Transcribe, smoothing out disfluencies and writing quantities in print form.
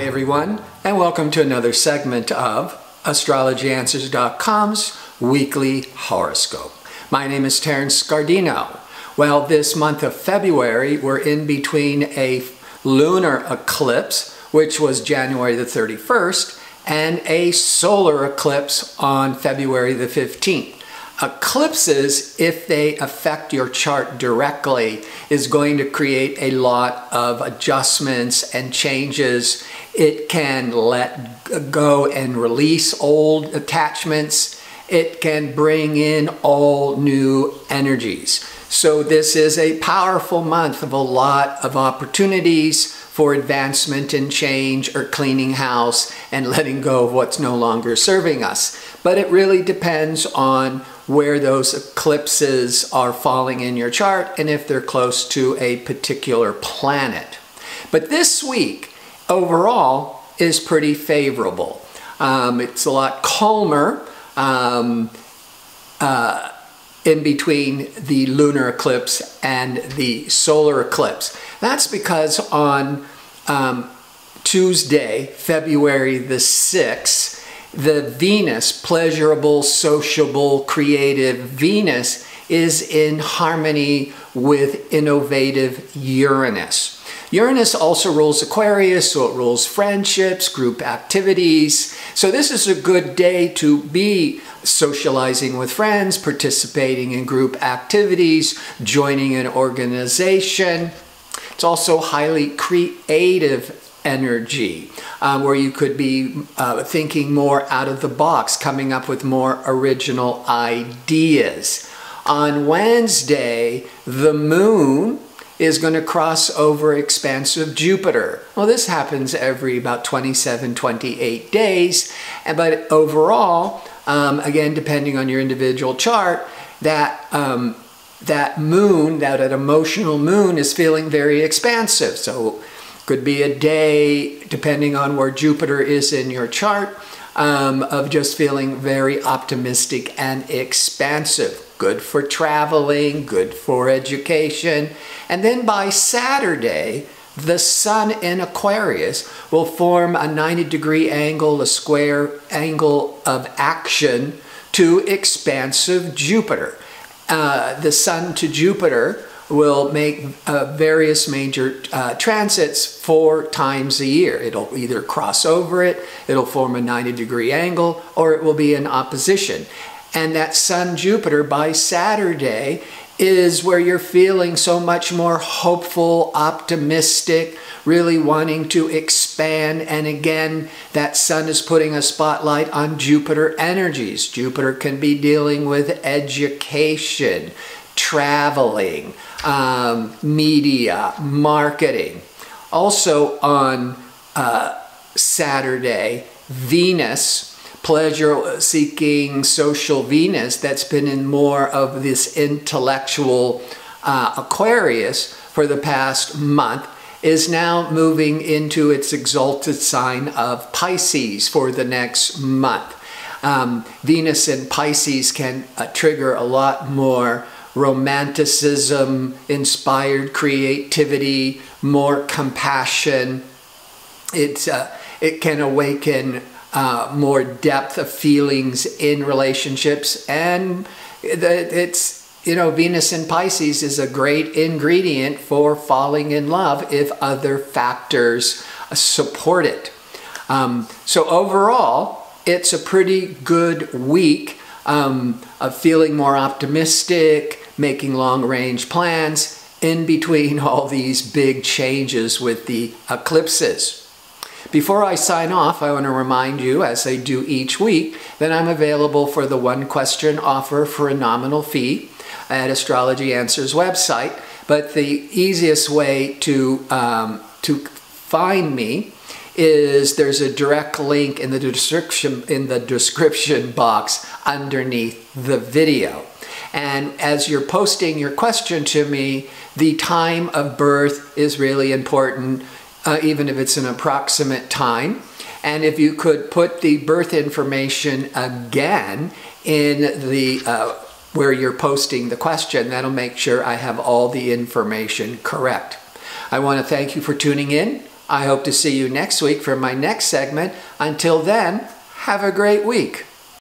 everyone, and welcome to another segment of AstrologyAnswers.com's weekly horoscope. My name is Terence Scardino. Well, this month of February, we're in between a lunar eclipse, which was January the 31st, and a solar eclipse on February the 15th. Eclipses, if they affect your chart directly, is going to create a lot of adjustments and changes. It can let go and release old attachments. It can bring in all new energies. So this is a powerful month of a lot of opportunities for advancement and change, or cleaning house and letting go of what's no longer serving us. But it really depends on where those eclipses are falling in your chart and if they're close to a particular planet. But this week, overall, is pretty favorable. It's a lot calmer in between the lunar eclipse and the solar eclipse. That's because on Tuesday, February the 6th, the Venus, pleasurable, sociable, creative Venus, is in harmony with innovative Uranus. Uranus also rules Aquarius, so it rules friendships, group activities. So this is a good day to be socializing with friends, participating in group activities, joining an organization. It's also highly creative energy, where you could be thinking more out of the box, coming up with more original ideas. On Wednesday, the moon is going to cross over expansive Jupiter. Well, this happens every about 27, 28 days, but overall, again, depending on your individual chart, that moon, that emotional moon, is feeling very expansive. So could be a day, depending on where Jupiter is in your chart, of just feeling very optimistic and expansive. Good for traveling, good for education. And then by Saturday, the sun in Aquarius will form a 90-degree angle, a square angle of action to expansive Jupiter. The sun to Jupiter will make various major transits 4 times a year. It'll either cross over it, it'll form a 90-degree angle, or it will be in opposition. And that Sun-Jupiter by Saturday is where you're feeling so much more hopeful, optimistic, really wanting to expand. And again, that sun is putting a spotlight on Jupiter energies. Jupiter can be dealing with education, traveling, media, marketing. Also on Saturday, Venus, pleasure-seeking social Venus, that's been in more of this intellectual Aquarius for the past month, is now moving into its exalted sign of Pisces for the next month. Venus in Pisces can trigger a lot more romanticism, inspired creativity, more compassion. It can awaken more depth of feelings in relationships, and Venus in Pisces is a great ingredient for falling in love if other factors support it. So overall, it's a pretty good week of feeling more optimistic, making long-range plans in between all these big changes with the eclipses. Before I sign off, I want to remind you, as I do each week, that I'm available for the one-question offer for a nominal fee at Astrology Answers website. But the easiest way to find me is there's a direct link in the description box underneath the video. And as you're posting your question to me, the time of birth is really important, even if it's an approximate time. And if you could put the birth information again in the where you're posting the question, that'll make sure I have all the information correct. I want to thank you for tuning in. I hope to see you next week for my next segment. Until then, have a great week.